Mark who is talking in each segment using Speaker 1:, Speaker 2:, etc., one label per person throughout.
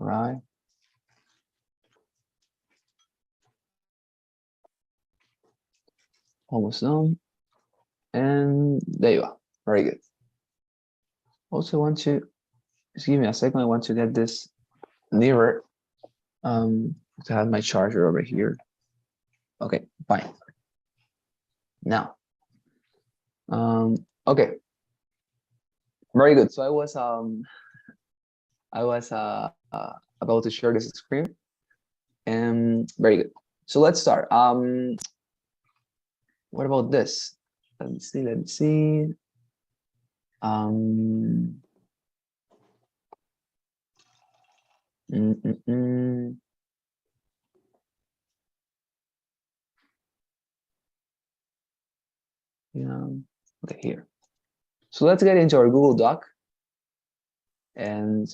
Speaker 1: right? Almost done. And there you are. Very good. Also want to, just give me a second. I want to get this nearer. To have my charger over here. Okay, fine. Now, okay. Very good. So I was about to share this screen, and very good. So let's start. What about this? Let me see. Let me see. Yeah. Okay, here. So let's get into our Google Doc, and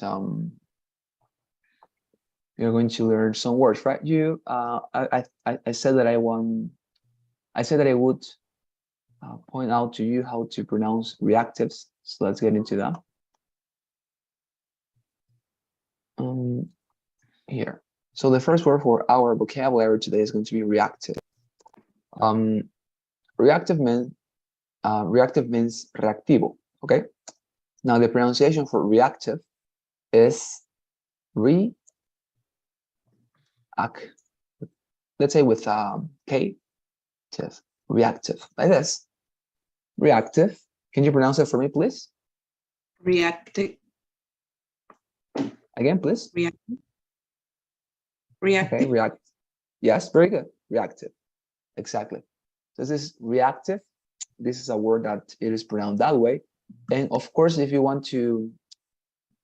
Speaker 1: you're going to learn some words, right? I said that I said that I would point out to you how to pronounce reactives. So let's get into that. Here. So the first word for our vocabulary today is going to be reactive. Reactive means reactivo. Okay. Now the pronunciation for reactive is let's say with K, reactive, like this. Reactive. Can you pronounce it for me, please?
Speaker 2: Reactive.
Speaker 1: Again, please.
Speaker 2: Reactive. Reactive.
Speaker 1: Okay, reactive. Yes, very good. Reactive. Exactly. This is reactive. This is a word that it is pronounced that way. And of course, if you want to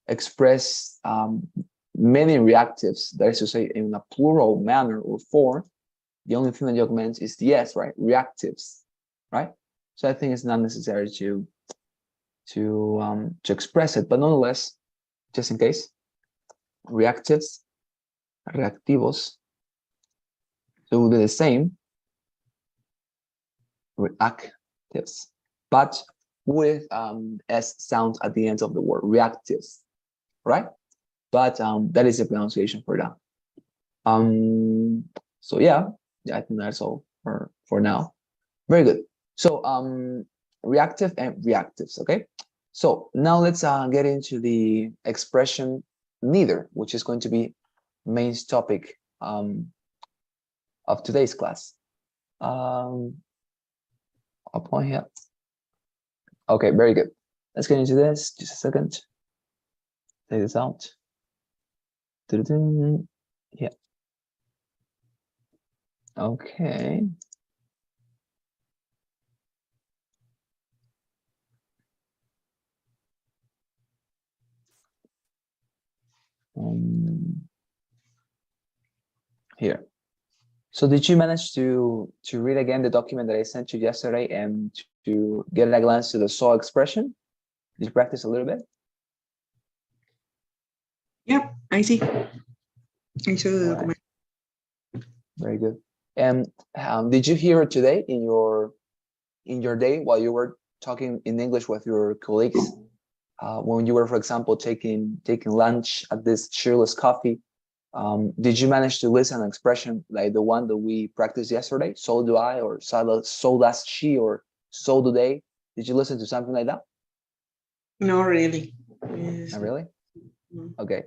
Speaker 1: express many reactives, that is to say, in a plural manner or form, the only thing that you augment is the S, right? Reactives, right? So I think it's not necessary to express it, but nonetheless, just in case, reactives, reactivos, so it will be the same, reactives, but with S sound at the end of the word, reactives, right? But that is the pronunciation for that. So yeah, I think that's all for now. Very good. So reactive and reactives, okay? So now let's get into the expression neither, which is going to be main topic of today's class. I'll point here. Okay, very good. Let's get into this. Just a second. Take this out. Yeah. Okay. Here. So did you manage to read again the document that I sent you yesterday and to get a glance to the saw expression? Did you practice a little bit?
Speaker 2: Yep, I see. I saw the document.
Speaker 1: Very good. And did you hear it today in your day while you were talking in English with your colleagues? When you were, for example, taking lunch at this cheerless coffee, did you manage to listen an expression like the one that we practiced yesterday? So do I, or so does she, or so do they? Did you listen to something like that?
Speaker 2: No, really. Yes.
Speaker 1: Not really?
Speaker 2: No.
Speaker 1: Okay.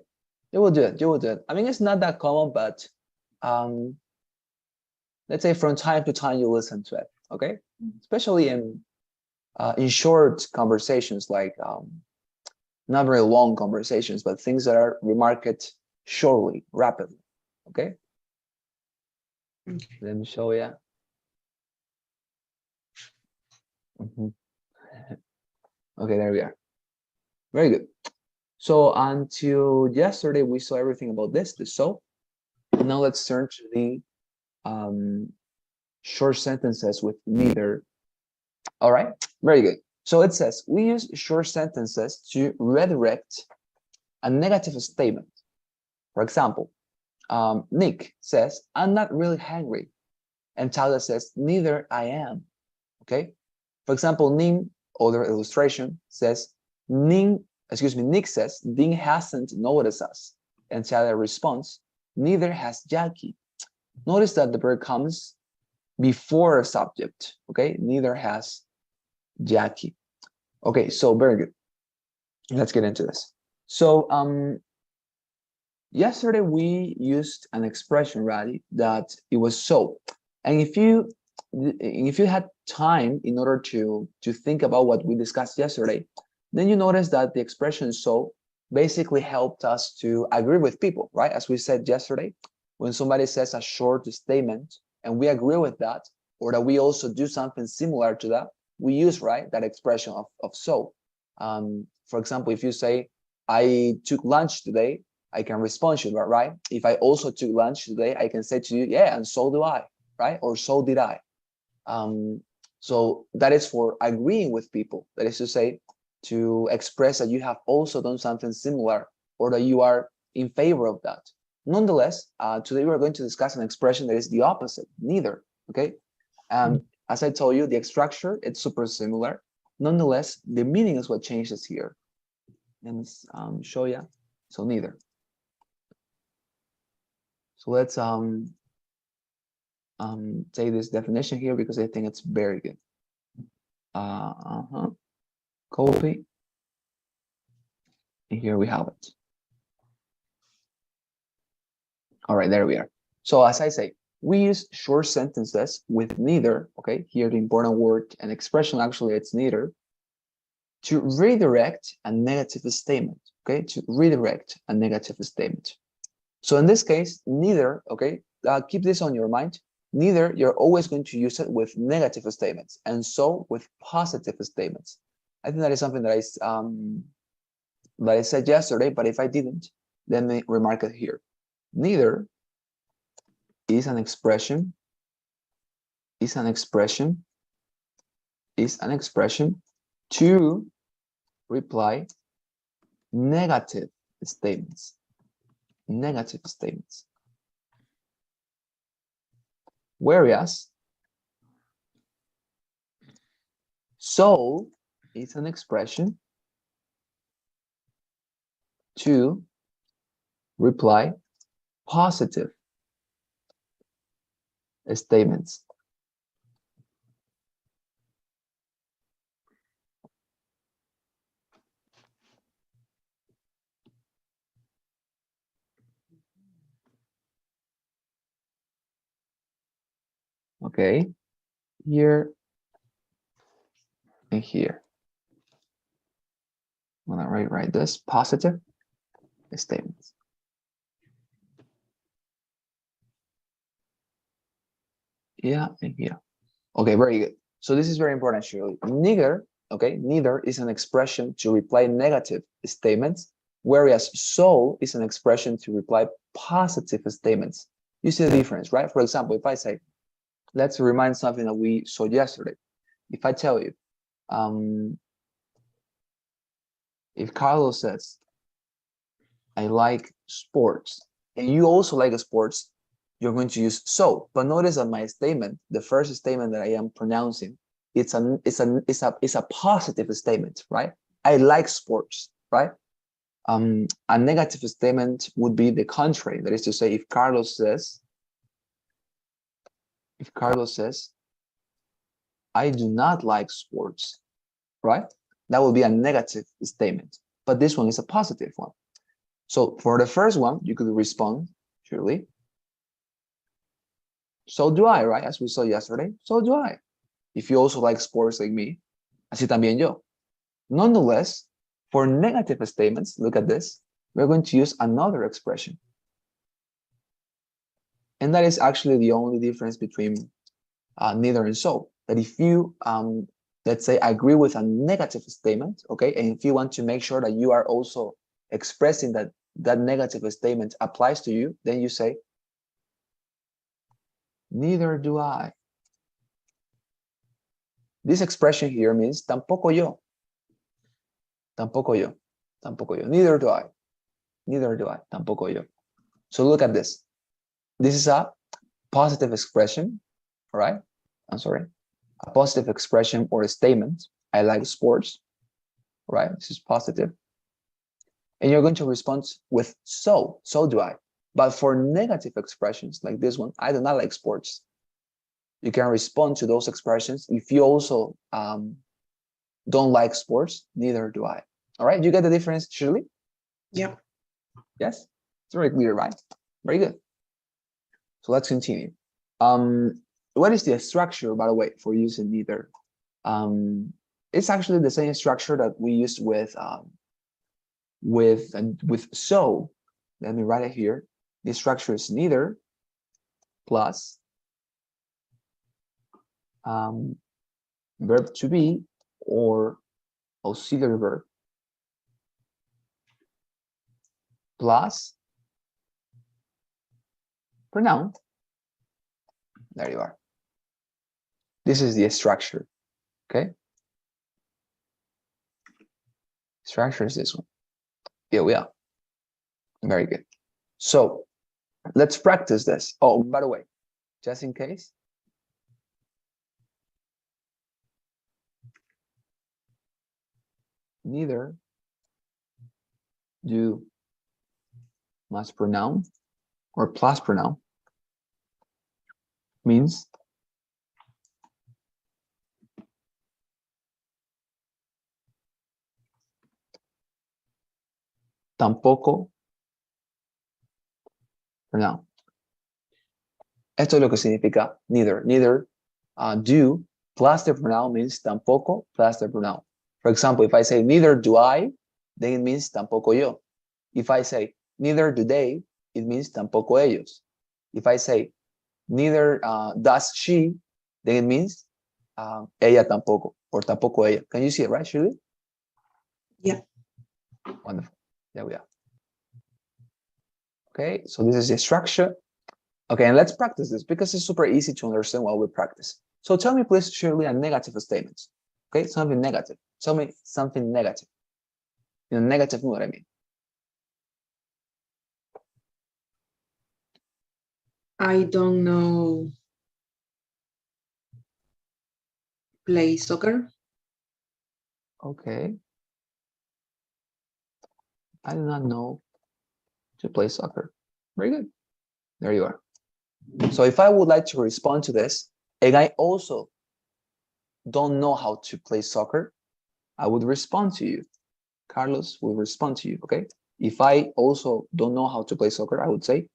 Speaker 1: You will do it. You will do it. I mean, it's not that common, but let's say from time to time you listen to it. Okay, especially in short conversations, like not very long conversations, but things that are remarked shortly, rapidly. Okay. Let me show you. Okay, there we are. Very good. So until yesterday, we saw everything about this, the so. Now let's turn to the short sentences with neither. All right, very good. So it says, we use short sentences to redirect a negative statement. For example, Nick says, I'm not really hungry. And Tyler says, neither I am. Okay. For example, Ning, other illustration, says, Nick says, Ding hasn't noticed us. and Tyler responds, neither has Jackie. Notice that the verb comes before a subject, okay? Neither has Jackie. Okay, so very good. Let's get into this. So yesterday we used an expression, right? That it was so. And if you had time in order to think about what we discussed yesterday, then you notice that the expression so basically helped us to agree with people, right? As we said yesterday, when somebody says a short statement and we agree with that, or that we also do something similar to that, we use, right, that expression of so. For example, if you say, I took lunch today, I can respond to you, right? If I also took lunch today, I can say to you, yeah, and so do I, right? Or so did I. So that is for agreeing with people. That is to say, to express that you have also done something similar or that you are in favor of that. Nonetheless, today we're going to discuss an expression that is the opposite, neither, okay? As I told you, the structure, it's super similar. Nonetheless, the meaning is what changes here. And show you. So neither. So let's take this definition here because I think it's very good. Copy. And here we have it. All right, there we are. So as I say, we use short sentences with neither, okay? Here the important word and expression, actually it's neither, to redirect a negative statement, okay? To redirect a negative statement. So in this case, neither, okay? Keep this on your mind. Neither, you're always going to use it with negative statements, and so with positive statements. I think that is something that I said yesterday, but if I didn't, then remark it here. Neither is an expression to reply negative statements. Negative statements. Whereas so is an expression to reply positive statements. Okay, here and here. I'm gonna write this positive statements. Yeah, and here. Okay, very good. So this is very important, Shirley. Neither, okay, neither is an expression to reply negative statements, whereas so is an expression to reply positive statements. You see the difference, right? For example, if I say, let's remind something that we saw yesterday. If I tell you, if Carlos says, I like sports, and you also like sports, you're going to use so. But notice that my statement, the first statement that I am pronouncing, it's a positive statement, right? I like sports, right? A negative statement would be the contrary. That is to say, if Carlos says, I do not like sports, right? That will be a negative statement. But this one is a positive one. So for the first one, you could respond, surely. So do I, right? As we saw yesterday, so do I. If you also like sports like me, así también yo. Nonetheless, for negative statements, look at this, we're going to use another expression. And that is actually the only difference between neither and so. That if you, let's say, agree with a negative statement, okay, and if you want to make sure that you are also expressing that that negative statement applies to you, then you say, neither do I. This expression here means tampoco yo. Tampoco yo. Tampoco yo. Neither do I. Neither do I. Tampoco yo. So look at this. This is a positive expression, all right? I'm sorry. A positive expression or a statement. I like sports, right? This is positive. And you're going to respond with so do I. But for negative expressions like this one, I do not like sports. You can respond to those expressions. If you also don't like sports, neither do I. All right, you get the difference, Shirley?
Speaker 2: Yeah.
Speaker 1: Yes, it's very clear, right? Very good. So let's continue. What is the structure, by the way, for using neither? It's actually the same structure that we used with so. Let me write it here. The structure is neither plus verb to be or auxiliary verb plus pronoun. There you are. This is the structure. Okay. Structure is this one. Here we are. Very good. So let's practice this. Oh, by the way, just in case. Neither do plus pronoun or plus pronoun means tampoco pronoun. Esto es lo que significa neither. Neither do plus the pronoun means tampoco plus the pronoun. For example, if I say neither do I, then it means tampoco yo. If I say neither do they, it means tampoco ellos. If I say neither does she, then it means ella tampoco or tampoco ella. Can you see it, right, Shirley?
Speaker 2: Yeah.
Speaker 1: Wonderful. There we are. Okay, so this is the structure. Okay, and let's practice this because it's super easy to understand while we practice. So tell me, please, Shirley, a negative statement. Okay, something negative. Tell me something negative. In a negative mood, I mean.
Speaker 2: I don't know play soccer.
Speaker 1: Okay. I do not know to play soccer. Very good. There you are. So if I would like to respond to this, and I also don't know how to play soccer, I would respond to you. Carlos will respond to you, okay? If I also don't know how to play soccer, I would say,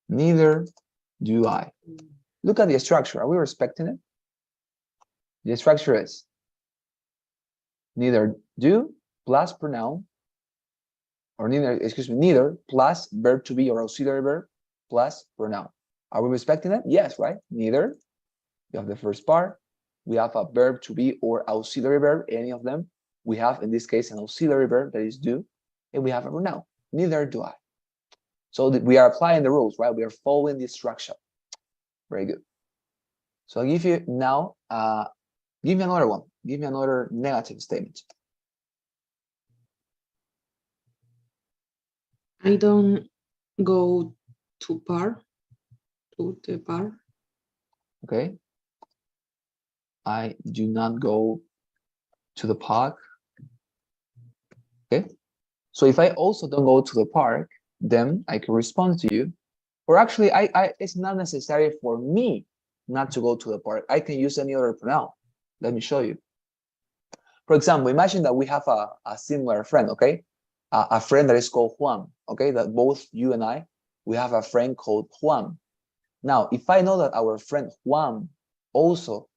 Speaker 1: neither do I. Look at the structure. Are we respecting it? The structure is neither do plus pronoun, or neither plus verb to be or auxiliary verb plus pronoun. Are we respecting it? Yes, right? Neither. You have the first part. We have a verb to be or auxiliary verb, any of them. We have, in this case, an auxiliary verb that is do, and we have a pronoun. Neither do I. So we are applying the rules, right? We are following the structure. Very good. So I'll give you now, give me another one. Give me another negative statement.
Speaker 2: I don't go to the park.
Speaker 1: Okay. I do not go to the park. Okay. So if I also don't go to the park, then I can respond to you. Or actually, it's not necessary for me not to go to the park. I can use any other pronoun. Let me show you. For example, imagine that we have a similar friend, okay? A friend that is called Juan, okay? That both you and I, we have a friend called Juan. Now, if I know that our friend Juan also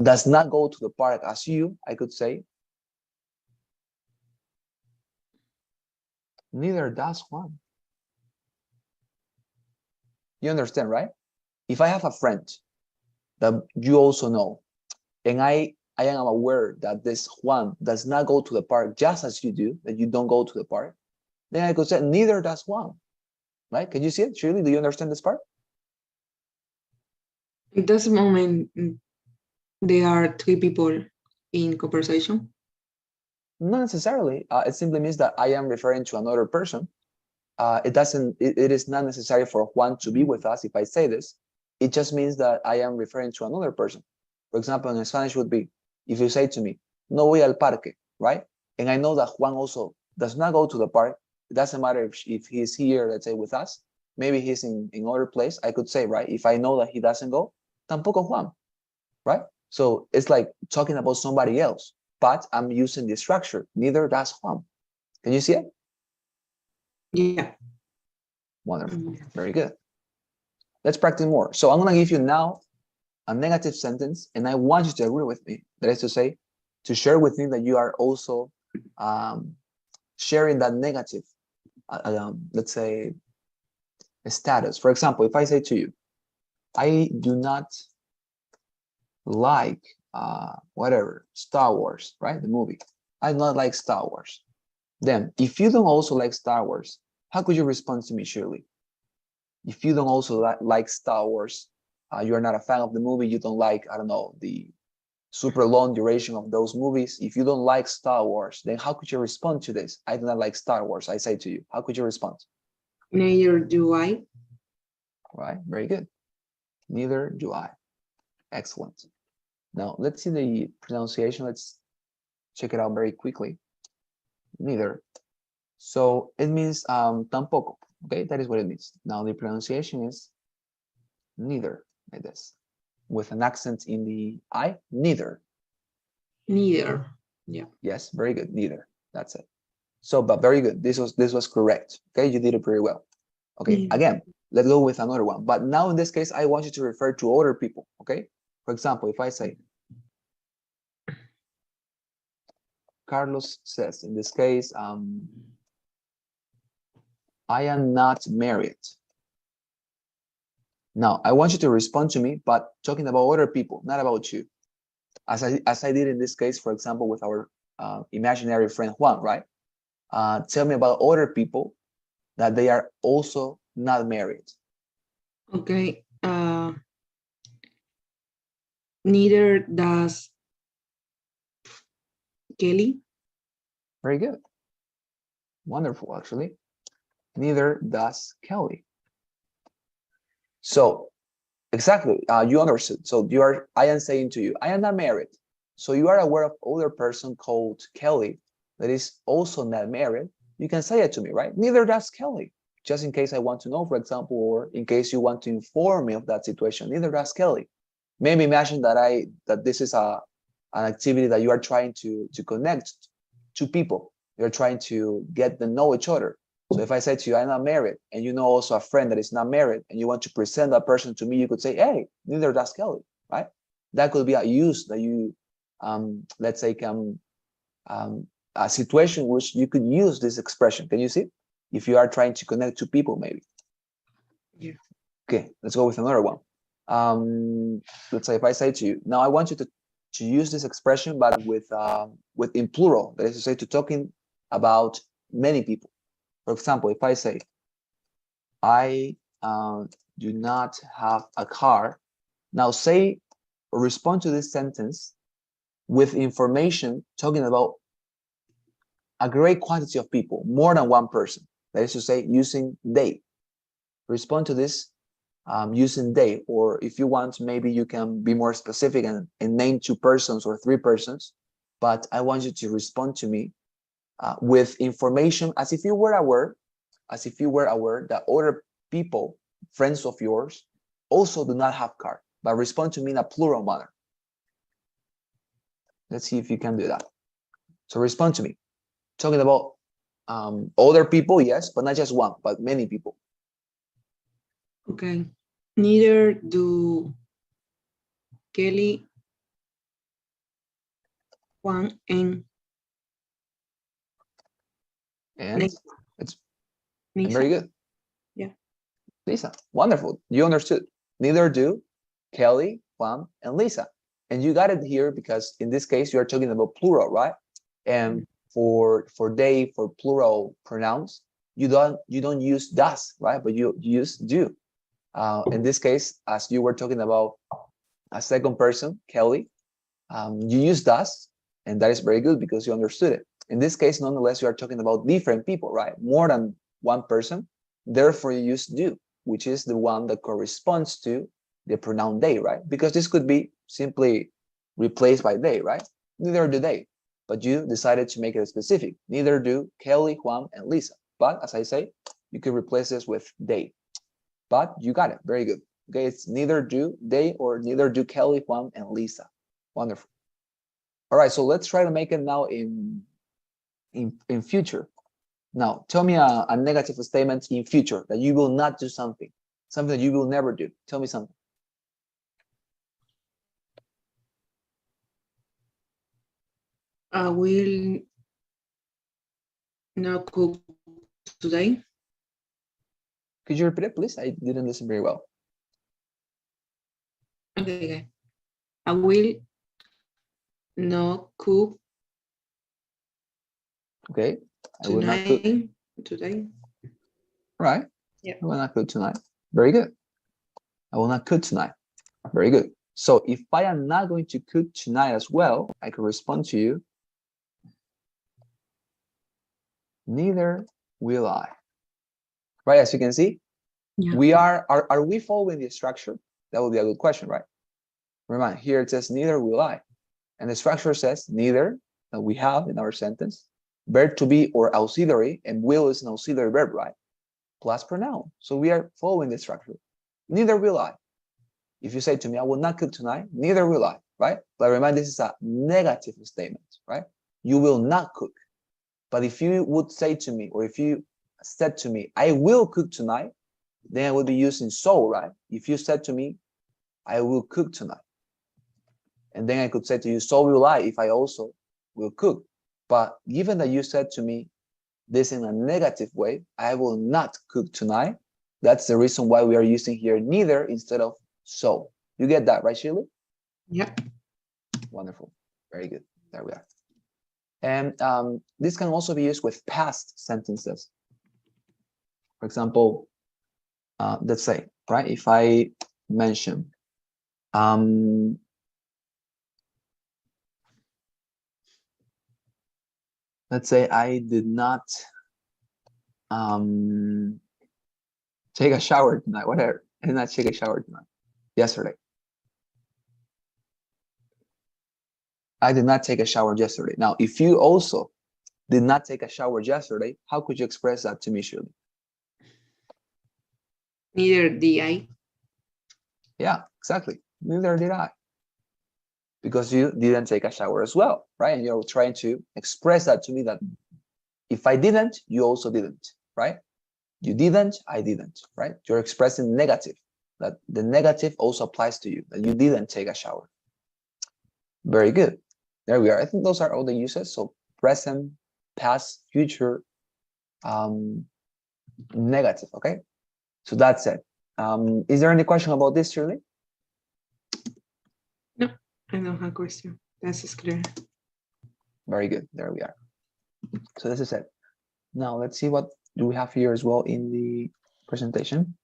Speaker 1: does not go to the park as you, I could say, neither does Juan. You understand, right? If I have a friend that you also know, and I am aware that this Juan does not go to the park just as you do, that you don't go to the park, then I could say, neither does Juan, right? Can you see it? Shirley, do you understand this part?
Speaker 2: At this moment, there are three people in conversation.
Speaker 1: Not necessarily. It simply means that I am referring to another person. It is not necessary for Juan to be with us if I say this. It just means that I am referring to another person. For example, in Spanish would be, if you say to me, no voy al parque, right? And I know that Juan also does not go to the park, it doesn't matter if he's here, let's say, with us, maybe he's in other place, I could say, right, if I know that he doesn't go, tampoco Juan, right? So it's like talking about somebody else, but I'm using the structure, neither does Juan. Can you see it?
Speaker 2: Yeah.
Speaker 1: Wonderful. Very good. Let's practice more. So I'm going to give you now a negative sentence, and I want you to agree with me. That is to say, to share with me that you are also sharing that negative, let's say, status. For example, if I say to you, I do not like whatever, Star Wars, right? The movie. I do not like Star Wars. Then, if you don't also like Star Wars, how could you respond to me, Shirley? If you don't also like Star Wars, you are not a fan of the movie, you don't like, I don't know, the super long duration of those movies. If you don't like Star Wars, then how could you respond to this? I do not like Star Wars, I say to you. How could you respond?
Speaker 2: Neither do I.
Speaker 1: Right, very good. Neither do I. Excellent. Now, let's see the pronunciation. Let's check it out very quickly. Neither. So it means tampoco. Okay, that is what it means. Now, the pronunciation is neither, like this, with an accent in the I, neither.
Speaker 2: Neither. Yeah.
Speaker 1: Yes, very good. Neither. That's it. So, but very good. This was correct. Okay, you did it pretty well. Okay, again, let's go with another one. But now in this case, I want you to refer to other people. Okay, for example, if I say, Carlos says, in this case, I am not married. Now, I want you to respond to me, but talking about other people, not about you. As I did in this case, for example, with our imaginary friend Juan, right? Tell me about other people that they are also not married.
Speaker 2: Okay. Neither does Kelly.
Speaker 1: Very good. Wonderful, actually. Neither does Kelly. So, exactly, you understood. So I am saying to you, I am not married. So you are aware of other person called Kelly that is also not married. You can say it to me, right? Neither does Kelly. Just in case I want to know, for example, or in case you want to inform me of that situation, neither does Kelly. Maybe imagine that this is an activity that you are trying to connect to people. You're trying to get them know each other. So if I say to you, I'm not married, and you know also a friend that is not married, and you want to present that person to me, you could say, hey, neither does Kelly, right? That could be a use that you, let's say, a situation in which you could use this expression. Can you see? If you are trying to connect to people, maybe.
Speaker 2: Yeah.
Speaker 1: Okay, let's go with another one. Let's say if I say to you, now I want you to use this expression, but with in plural. That is to say, to talking about many people. For example, if I say, I do not have a car, now say or respond to this sentence with information talking about a great quantity of people, more than one person. That is to say, using they. Respond to this using they, or if you want, maybe you can be more specific and name 2 persons or 3 persons, but I want you to respond to me with information as if you were aware that other people, friends of yours, also do not have car, but respond to me in a plural manner. Let's see if you can do that. So respond to me, talking about other people, yes, but not just one, but many people.
Speaker 2: Okay. Neither do Kelly, Juan, and
Speaker 1: It's
Speaker 2: Lisa.
Speaker 1: very good.
Speaker 2: Yeah.
Speaker 1: Lisa, wonderful. You understood. Neither do Kelly, Juan, and Lisa. And you got it here because in this case, you are talking about plural, right? And for they, for plural pronouns, you don't use does, right? But you use do. In this case, as you were talking about a second person, Kelly, you use does, and that is very good because you understood it. In this case, nonetheless, you are talking about different people, right? More than one person. Therefore, you use do, which is the one that corresponds to the pronoun they, right? Because this could be simply replaced by they, right? Neither do they. but you decided to make it specific. Neither do Kelly, Juan, and Lisa. But as I say, you could replace this with they. But you got it. Very good. Okay, it's neither do they or neither do Kelly, Juan, and Lisa. Wonderful. All right, so let's try to make it now in future. Now, tell me a negative statement in future that you will not do something that you will never do. Tell me something.
Speaker 2: I will not cook today.
Speaker 1: Could you repeat it, please? I didn't listen very well.
Speaker 2: Okay. I will not cook.
Speaker 1: Okay. I will not cook
Speaker 2: today.
Speaker 1: Right.
Speaker 2: Yeah.
Speaker 1: I will not cook tonight. Very good. I will not cook tonight. Very good. So if I am not going to cook tonight as well, I can respond to you. Neither will I. Right, as you can see,
Speaker 2: yeah.
Speaker 1: We are we following the structure? That would be a good question, right? Remember, here it says neither will I. And the structure says neither that we have in our sentence, verb to be or auxiliary, and will is an auxiliary verb, right? Plus pronoun. So we are following the structure. Neither will I. If you say to me, I will not cook tonight, neither will I, right? But remember, this is a negative statement, right? You will not cook. But if you would say to me, or if you said to me, I will cook tonight, then I would be using so, right? If you said to me, I will cook tonight. And then I could say to you, so will I if I also will cook. But given that you said to me this in a negative way, I will not cook tonight, that's the reason why we are using here neither instead of so. You get that, right, Shirley?
Speaker 2: Yeah.
Speaker 1: Wonderful. Very good. There we are. And this can also be used with past sentences. For example, let's say, right, if I mention, let's say I did not take a shower tonight, whatever. I did not take a shower tonight, yesterday. I did not take a shower yesterday. Now, if you also did not take a shower yesterday, how could you express that to me, Shirley?
Speaker 2: Neither did I.
Speaker 1: Yeah, exactly. Neither did I. Because you didn't take a shower as well, right? And you're trying to express that to me that if I didn't, you also didn't, right? You didn't, I didn't, right? You're expressing negative, that the negative also applies to you, that you didn't take a shower. Very good. There we are. I think those are all the uses. So present, past, future, negative, okay? So that's it. Is there any question about this, Shirley?
Speaker 2: No, I don't have a question. That's clear.
Speaker 1: Very good. There we are. So this is it. Now let's see what do we have here as well in the presentation.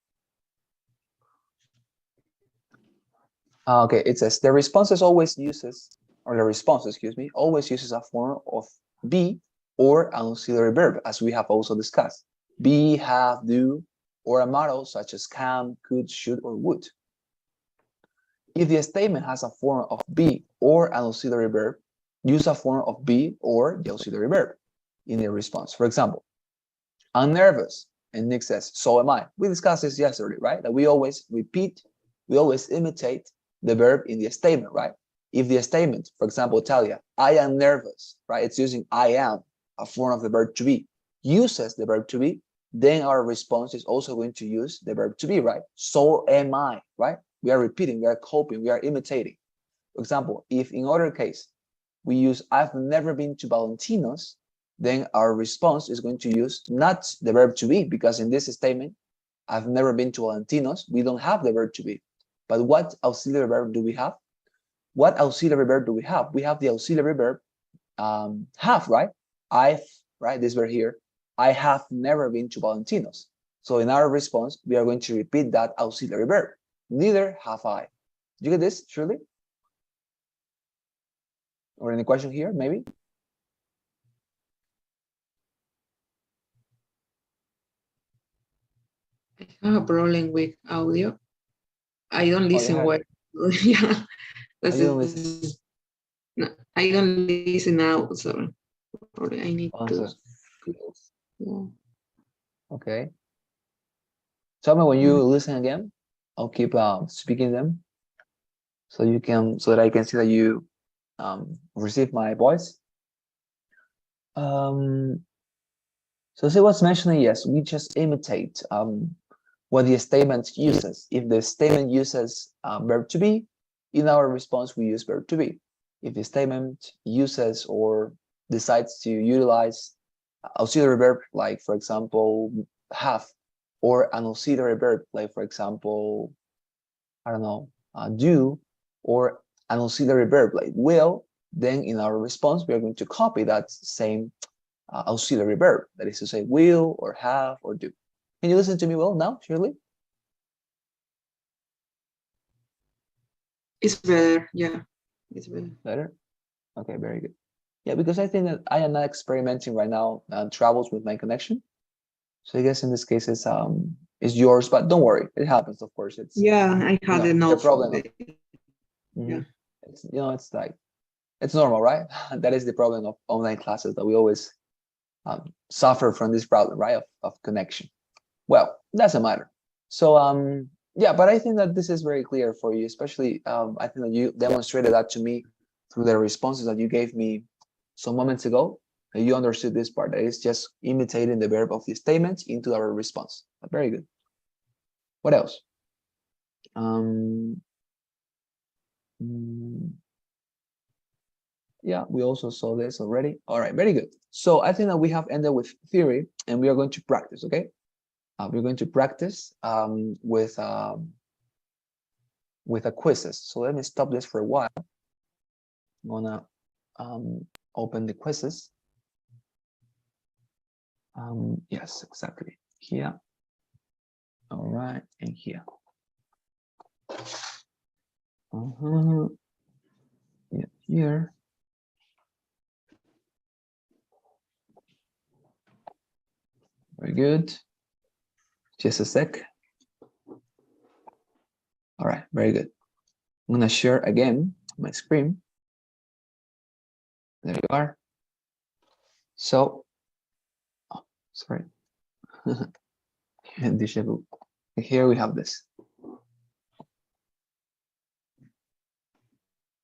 Speaker 1: Okay, it says the responses always uses, or the response, excuse me, always uses a form of be or an auxiliary verb, as we have also discussed. Be, have, do, or a model such as can, could, should, or would. If the statement has a form of be or an auxiliary verb, use a form of be or the auxiliary verb in the response. For example, I'm nervous, and Nick says, so am I. We discussed this yesterday, right? That we always repeat, we always imitate the verb in the statement, right? If the statement, for example, tell you, I am nervous, right? It's using I am, a form of the verb to be, uses the verb to be, then our response is also going to use the verb to be, right? So am I, right? We are repeating, we are copying, we are imitating. For example, if in other case, we use I've never been to Valentino's, then our response is going to use not the verb to be, because in this statement, I've never been to Valentino's, we don't have the verb to be. But what auxiliary verb do we have? What auxiliary verb do we have? We have the auxiliary verb have, right? Right, this verb here, I have never been to Valentino's. So in our response, we are going to repeat that auxiliary verb. Neither have I. Do you get this, Shirley? Or any question here, maybe?
Speaker 2: I have a problem with audio. I don't listen well. Yeah, that's
Speaker 1: you don't listen.
Speaker 2: No, I don't listen now, so probably I need
Speaker 1: Oh,
Speaker 2: to.
Speaker 1: so-
Speaker 2: Yeah.
Speaker 1: okay. Tell me when you listen again. I'll keep speaking them, so you can, so that I can see that you receive my voice. So see what's mentioning, yes, we just imitate what the statement uses. If the statement uses verb to be, in our response we use verb to be. If the statement uses or decides to utilize auxiliary verb, like for example, have, or an auxiliary verb, like for example, I don't know, do, or an auxiliary verb like will, then in our response we are going to copy that same auxiliary verb, that is to say will or have or do. Can you listen to me well now, Shirley?
Speaker 2: It's better. Yeah, it's better.
Speaker 1: Better? Okay, very good. Yeah, because I think that I am not experimenting right now troubles with my connection. So I guess in this case it's yours, but don't worry, it happens, of course. It's,
Speaker 2: Yeah, I
Speaker 1: you
Speaker 2: had
Speaker 1: know, the
Speaker 2: enough of
Speaker 1: problem of,
Speaker 2: it. Yeah.
Speaker 1: it's, you know, it's like, it's normal, right? That is the problem of online classes, that we always suffer from this problem, right, of connection. Well, doesn't matter. So yeah, but I think that this is very clear for you, especially I think that you demonstrated that to me through the responses that you gave me some moments ago. That you understood this part, that is just imitating the verb of the statement into our response. Very good. What else? Mm, yeah, we also saw this already. All right, very good. So I think that we have ended with theory, and we are going to practice. Okay, we're going to practice with a quizzes. So let me stop this for a while. I'm gonna open the quizzes. Yes, exactly. Here. All right, and here. Yeah, here. Very good. Just a sec. All right, very good. I'm gonna share again my screen. There you are. So, oh, sorry. Disable. Here we have this.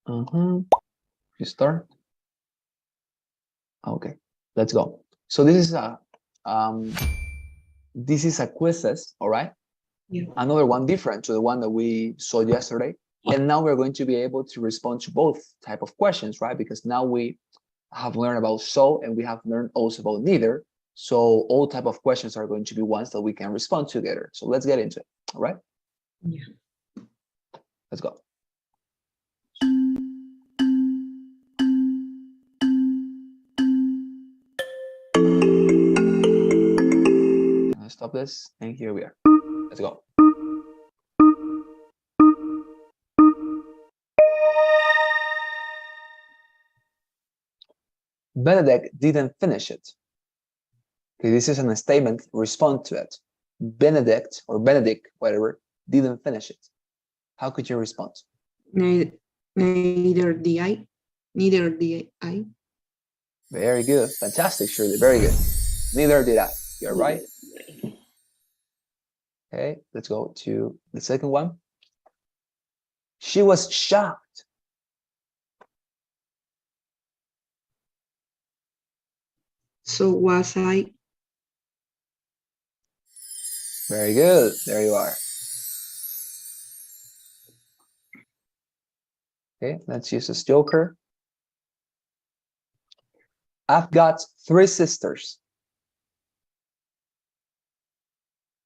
Speaker 1: You start. Okay, let's go. So this is a quizzes, all right?
Speaker 2: Yeah.
Speaker 1: Another one different to the one that we saw yesterday. And now we're going to be able to respond to both type of questions, right? Because now we have learned about so, and we have learned also about neither. So all type of questions are going to be ones that we can respond together. So let's get into it, all right?
Speaker 2: Yeah.
Speaker 1: Let's go. Stop this, and here we are. Let's go. Benedict didn't finish it. Okay, this is a statement, respond to it. Benedict or Benedict, whatever, didn't finish it. How could you respond?
Speaker 2: Neither did I. Neither did I.
Speaker 1: Very good. Fantastic, Shirley. Very good. Neither did I. You're right. Okay, let's go to the second one. She was shocked.
Speaker 2: So was I.
Speaker 1: Very good. There you are. Okay, let's use a joker. I've got 3 sisters.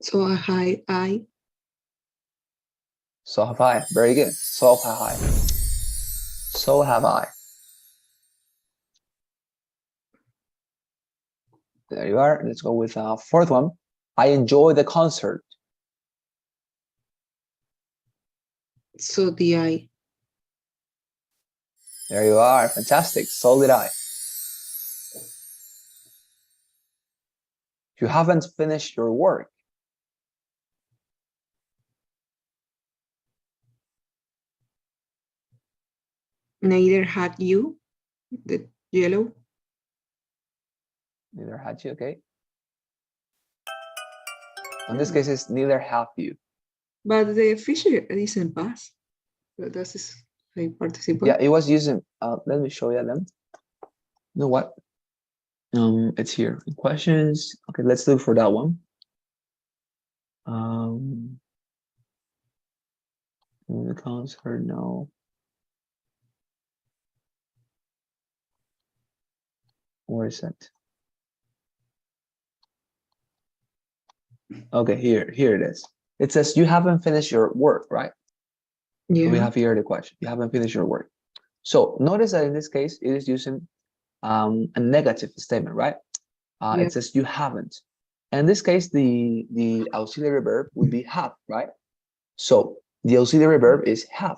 Speaker 2: So I.
Speaker 1: So have I. Very good. So have I. So have I. There you are. Let's go with a fourth one. I enjoy the concert.
Speaker 2: So did I.
Speaker 1: There you are. Fantastic. So did I. You haven't finished your work.
Speaker 2: Neither had you, the yellow.
Speaker 1: Neither had you, okay? In this case, it's neither have you.
Speaker 2: But the Fisher isn't past. But that is a participle.
Speaker 1: Yeah, it was using, let me show you them. You know what? It's here. Questions. Okay, let's look for that one. The concert, no. Where is it? Okay, here it is. It says you haven't finished your work, right?
Speaker 2: Yeah.
Speaker 1: We have here the question. You haven't finished your work. So notice that in this case, it is using a negative statement, right?
Speaker 2: Yeah.
Speaker 1: It says you haven't. And in this case, the auxiliary verb would be have, right? So the auxiliary verb is have.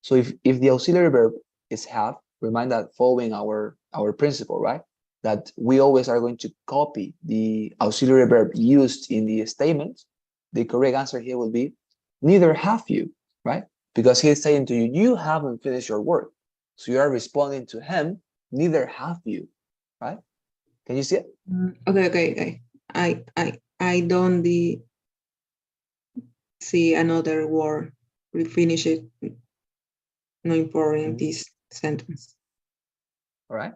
Speaker 1: So if the auxiliary verb is have, remind that following our principle, right? That we always are going to copy the auxiliary verb used in the statement. The correct answer here will be neither have you, right? Because he's saying to you, you haven't finished your work. So you are responding to him, neither have you, right? Can you see it?
Speaker 2: Okay. I don't see another word. We finish it. No important in this sentence.
Speaker 1: All right.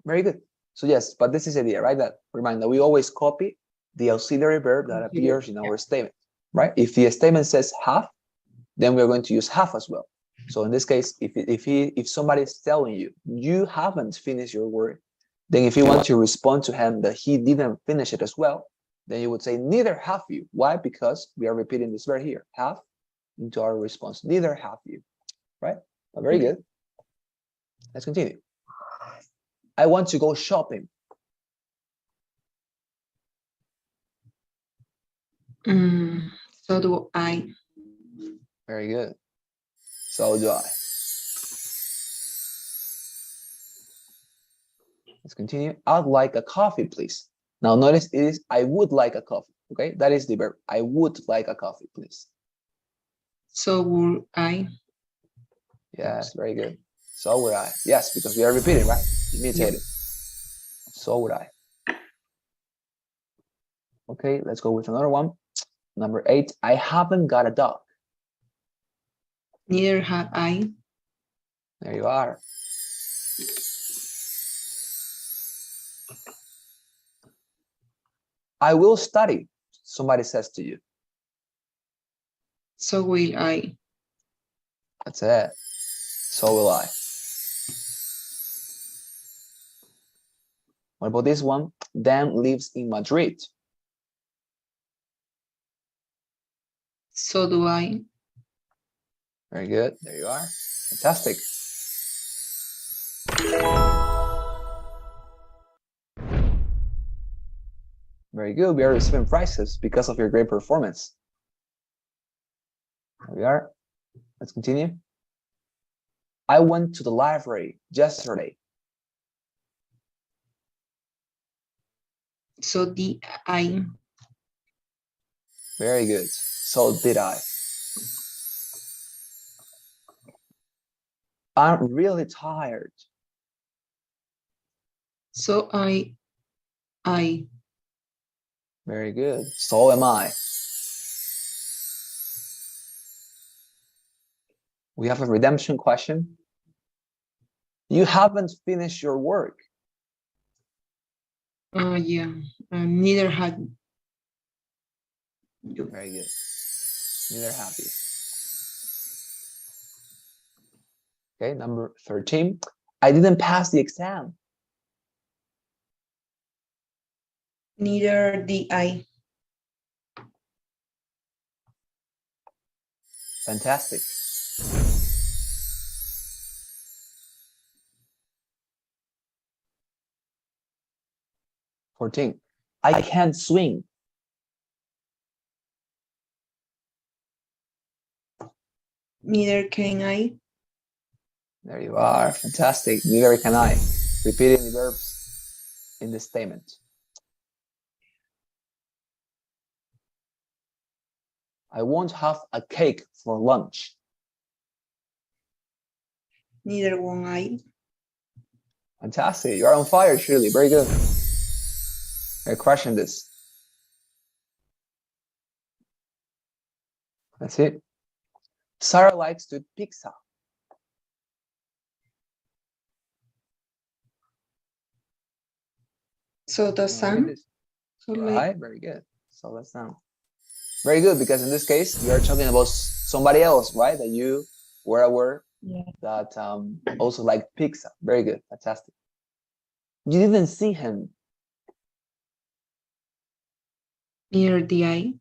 Speaker 1: Very good. So yes, but this is the idea, right? That remind that we always copy the auxiliary verb that appears in our statement, right? If the statement says have, then we're going to use have as well. So in this case, if somebody is telling you you haven't finished your work, then if you want to respond to him that he didn't finish it as well, then you would say neither have you. Why? Because we are repeating this verb here, have, into our response. Neither have you, right? Very good. Let's continue. I want to go shopping.
Speaker 2: So do I.
Speaker 1: Very good. So do I. Let's continue. I'd like a coffee, please. Now notice it is I would like a coffee. Okay, that is the verb. I would like a coffee, please.
Speaker 2: So would I.
Speaker 1: Yes, very good. So would I. Yes, because we are repeating, right? Imitating.
Speaker 2: Yeah.
Speaker 1: So would I. Okay, let's go with another one. Number 8. I haven't got a dog.
Speaker 2: Neither have I.
Speaker 1: There you are. I will study, somebody says to you.
Speaker 2: So will I.
Speaker 1: That's it. So will I. What about this one? Dan lives in Madrid.
Speaker 2: So do I.
Speaker 1: Very good. There you are. Fantastic. Very good. We are receiving prizes because of your great performance. There we are. Let's continue. I went to the library yesterday.
Speaker 2: So did I.
Speaker 1: Very good. So did I. I'm really tired.
Speaker 2: So I.
Speaker 1: Very good. So am I. We have a redemption question. You haven't finished your work.
Speaker 2: Yeah. Neither had you.
Speaker 1: Very good. Neither have you. Okay, number 13. I didn't pass the exam.
Speaker 2: Neither did I.
Speaker 1: Fantastic. "14. I can't swim."
Speaker 2: Neither can I.
Speaker 1: There you are. Fantastic. Neither can I. Repeating the verbs in the statement. I won't have a cake for lunch.
Speaker 2: Neither one I.
Speaker 1: Fantastic. You're on fire, Shirley. Very good. You're crushing this. That's it. Sarah likes to eat pizza.
Speaker 2: So the
Speaker 1: Look at
Speaker 2: sun.
Speaker 1: this.
Speaker 2: So
Speaker 1: Right, very good. So that's down. Very good, because in this case, you're talking about somebody else, right? That you were aware that also like pizza. Very good, fantastic. You didn't see him.
Speaker 2: near the I.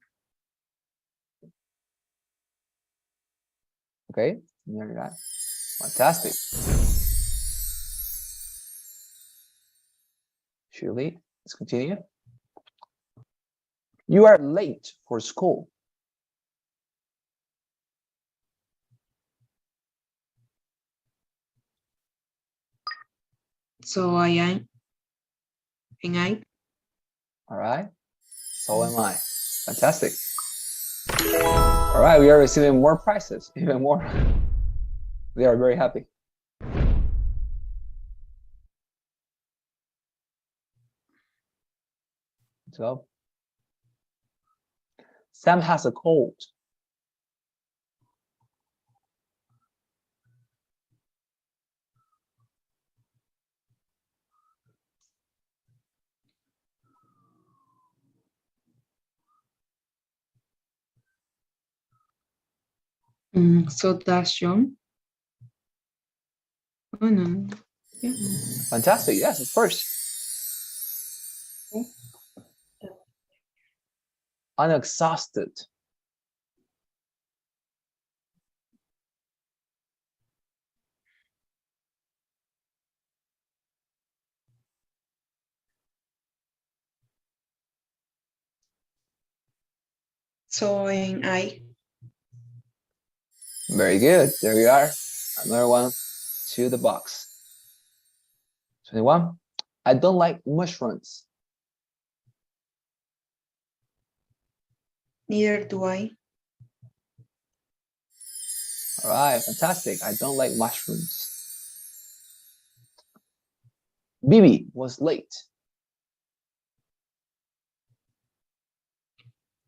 Speaker 1: Okay, near that. Fantastic. Shirley, let's continue. You are late for school.
Speaker 2: So I am. And I.
Speaker 1: All right, so am I. Fantastic. All right, we are receiving more prizes, even more. We are very happy. So, Sam has a cold.
Speaker 2: So that's John. Oh no. Yeah.
Speaker 1: Fantastic, yes, of course. I'm exhausted.
Speaker 2: So and I.
Speaker 1: Very good. There we are. Another one to the box. 21. I don't like mushrooms.
Speaker 2: Neither do I.
Speaker 1: All right, fantastic. I don't like mushrooms. Bibi was late.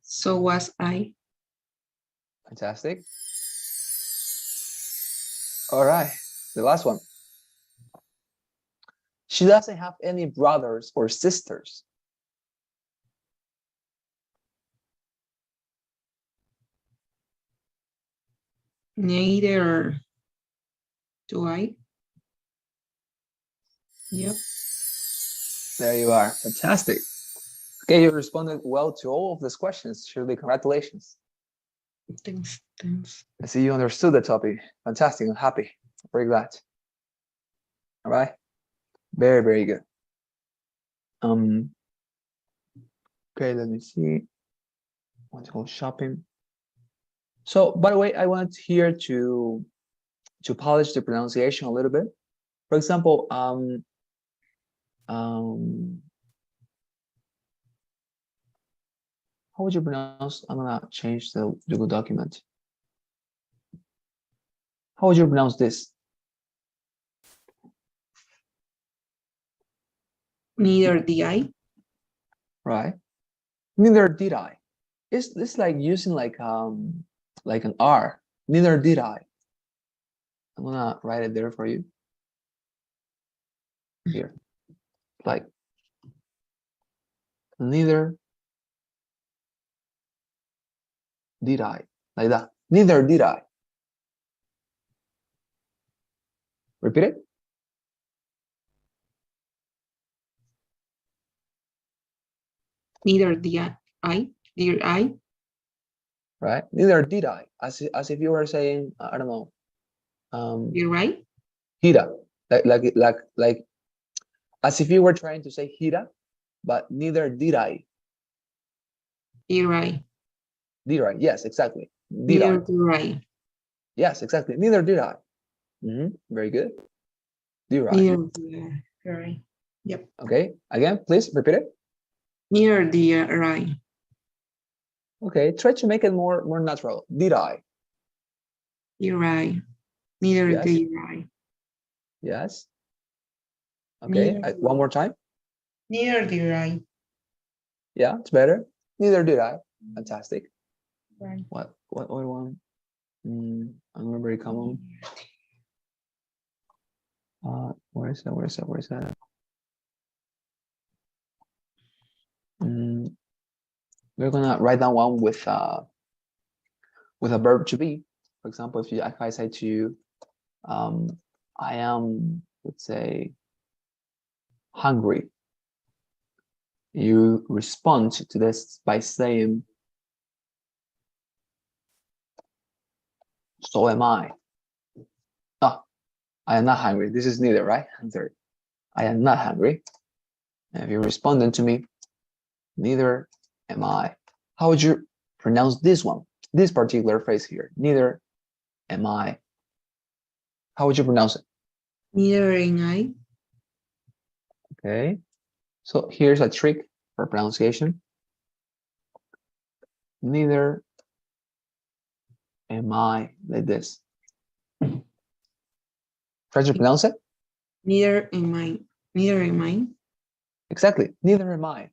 Speaker 2: So was I.
Speaker 1: Fantastic. All right, the last one. She doesn't have any brothers or sisters.
Speaker 2: Neither do I. Yep.
Speaker 1: There you are. Fantastic. Okay, you responded well to all of these questions. Shirley, congratulations.
Speaker 2: Thanks.
Speaker 1: I see you understood the topic. Fantastic. I'm happy. Very glad. All right. Very, very good. Okay, let me see. I want to go shopping. So, by the way, I want here to polish the pronunciation a little bit. For example, how would you pronounce? I'm gonna change the Google document. How would you pronounce this?
Speaker 2: Neither did I.
Speaker 1: Right. Neither did I. Is this like using like an R? Neither did I. I'm gonna write it there for you. Here. Like neither did I. Like that. Neither did I. Repeat it.
Speaker 2: Neither did I. Did I?
Speaker 1: Right. Neither did I. As if you were saying, I don't know.
Speaker 2: You're right.
Speaker 1: Hira. Like as if you were trying to say Hira, but neither did I.
Speaker 2: You're right.
Speaker 1: Did I? Yes, exactly. Did
Speaker 2: Neither
Speaker 1: I?
Speaker 2: do I.
Speaker 1: Yes, exactly. Neither did I. Very good. Did I?
Speaker 2: Neither do I. You're right. Yep.
Speaker 1: Okay. Again, please repeat it.
Speaker 2: Neither did I.
Speaker 1: Okay. Try to make it more natural. Did I?
Speaker 2: You're right. Neither
Speaker 1: Yes.
Speaker 2: did I.
Speaker 1: Yes. Okay. One more time.
Speaker 2: Neither did I.
Speaker 1: Yeah, it's better. Neither did I. Fantastic.
Speaker 2: Right.
Speaker 1: What one? I'm remember very common. Where is that? Where is that? Where is that? We're gonna write down one with a verb to be. For example, if I say to you, I am, let's say, hungry. You respond to this by saying, so am I. Oh, I am not hungry. This is neither, right? Answer. I am not hungry. And if you're responding to me, neither am I. How would you pronounce this one? This particular phrase here, neither am I. How would you pronounce it?
Speaker 2: Neither am I.
Speaker 1: Okay. So here's a trick for pronunciation. Neither am I, like this. Try to pronounce it.
Speaker 2: Neither am I. Neither am I.
Speaker 1: Exactly. Neither am I.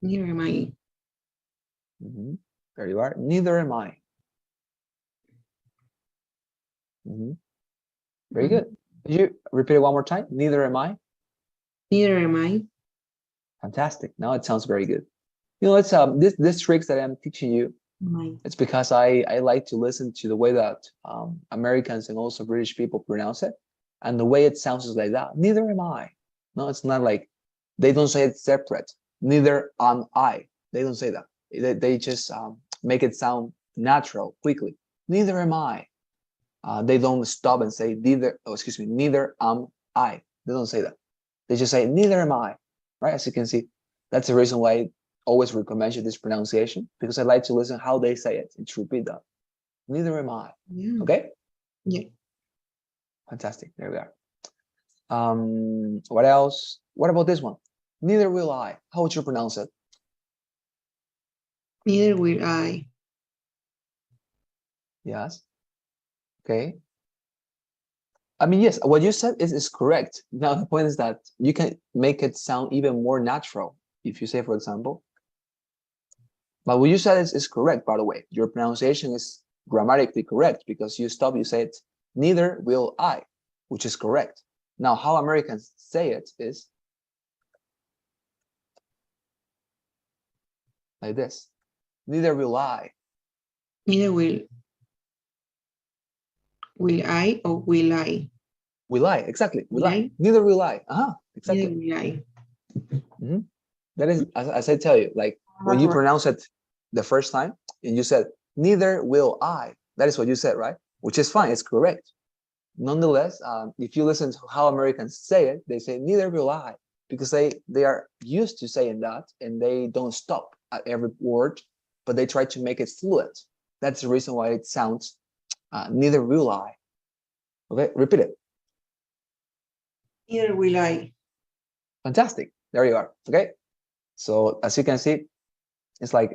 Speaker 2: Neither am I.
Speaker 1: There you are. Neither am I. Very good. Could you repeat it one more time? Neither am I.
Speaker 2: Neither am I.
Speaker 1: Fantastic. Now it sounds very good. You know, it's this tricks that I'm teaching you. It's because I like to listen to the way that Americans and also British people pronounce it, and the way it sounds is like that. Neither am I. No, it's not like they don't say it separate. Neither am I. They don't say that. They just make it sound natural quickly. Neither am I. They don't stop and say neither. Oh, excuse me. Neither am I. They don't say that. They just say neither am I. Right? As you can see, that's the reason why I always recommend you this pronunciation, because I like to listen how they say it and to repeat that. Neither am I.
Speaker 2: Yeah.
Speaker 1: Okay.
Speaker 2: Yeah.
Speaker 1: Fantastic. There we are. What else? What about this one? Neither will I. How would you pronounce it?
Speaker 2: Neither will I.
Speaker 1: Yes. Okay. I mean, yes, what you said is correct. Now, the point is that you can make it sound even more natural if you say, for example, but what you said is correct, by the way. Your pronunciation is grammatically correct because you stop, you said, neither will I, which is correct. Now, how Americans say it is like this. Neither will I.
Speaker 2: Neither will I or will I?
Speaker 1: Will I? Exactly. Will I?
Speaker 2: I?
Speaker 1: Neither will I. Exactly.
Speaker 2: Neither will I.
Speaker 1: That is, as I tell you, like when you pronounce it the first time and you said, neither will I. That is what you said, right? Which is fine. It's correct. Nonetheless, if you listen to how Americans say it, they say, neither will I, because they are used to saying that and they don't stop at every word, but they try to make it fluent. That's the reason why it sounds, neither will I. Okay, repeat it.
Speaker 2: Neither will I.
Speaker 1: Fantastic. There you are. Okay. So as you can see, it's like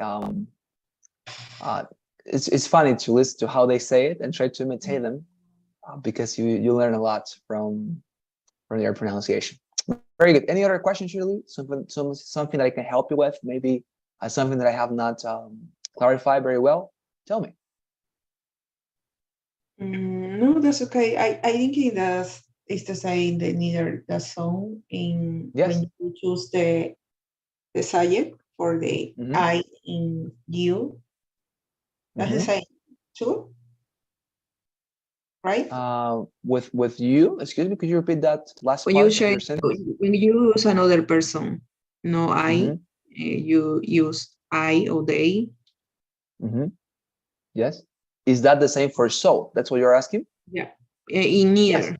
Speaker 1: it's funny to listen to how they say it and try to imitate them, because you learn a lot from their pronunciation. Very good. Any other questions, Julie? Something that I can help you with? Maybe something that I have not clarified very well? Tell me.
Speaker 2: No, that's okay. I think it's the same, the neither the song in
Speaker 1: Yes.
Speaker 2: when you choose the subject for the I in you. That's the same too, right?
Speaker 1: With you, excuse me, could you repeat that last
Speaker 2: When
Speaker 1: part
Speaker 2: you
Speaker 1: of
Speaker 2: say
Speaker 1: your sentence?
Speaker 2: when you use another person, no I, you use I or they.
Speaker 1: Yes. Is that the same for so? That's what you're asking?
Speaker 2: Yeah. In neither.
Speaker 1: Yes.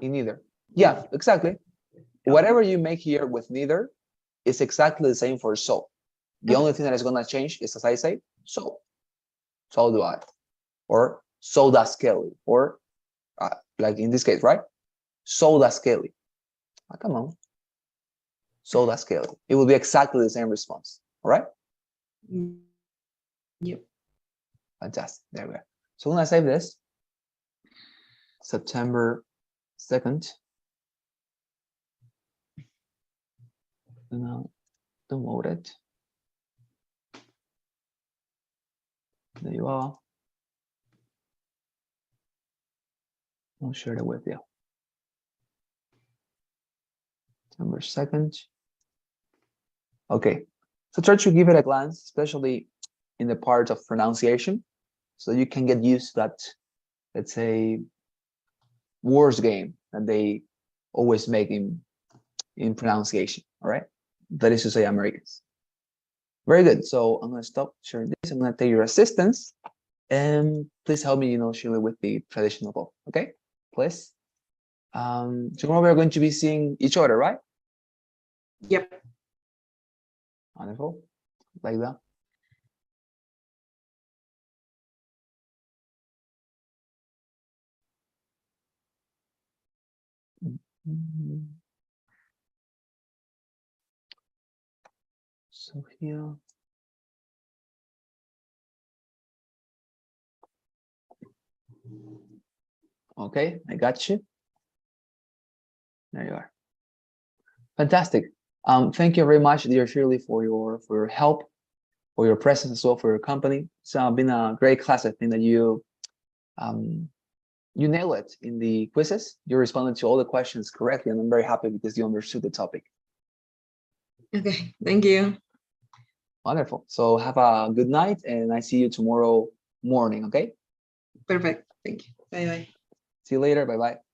Speaker 1: In neither. Yeah, exactly. Whatever you make here with neither is exactly the same for so. The only thing that is going to change is, as I say, so. So do I. Or so does Kelly. Or like in this case, right? So does Kelly. Come on. So does Kelly. It will be exactly the same response. All right?
Speaker 2: Yep.
Speaker 1: Fantastic. There we go. So when I save this, September second. Now download it. There you are. I'll share it with you. September 2nd. Okay, so try to give it a glance, especially in the part of pronunciation, so you can get used to that, let's say, words game that they always make in pronunciation, all right? That is to say, Americans. Very good. So I'm going to stop sharing this. I'm going to take your assistance, and please help me, Shirley, with the traditional bow, okay? Please. Tomorrow we're going to be seeing each other, right?
Speaker 2: Yep.
Speaker 1: Wonderful. Like that. So here. Okay, I got you. There you are. Fantastic. Thank you very much, dear Shirley, for your help, for your presence as well, for your company. It's been a great class. I think that you nail it in the quizzes. You responded to all the questions correctly, and I'm very happy because you understood the topic.
Speaker 2: Okay, thank you.
Speaker 1: Wonderful. So have a good night, and I see you tomorrow morning, okay?
Speaker 2: Perfect. Thank you. Bye-bye.
Speaker 1: See you later. Bye-bye.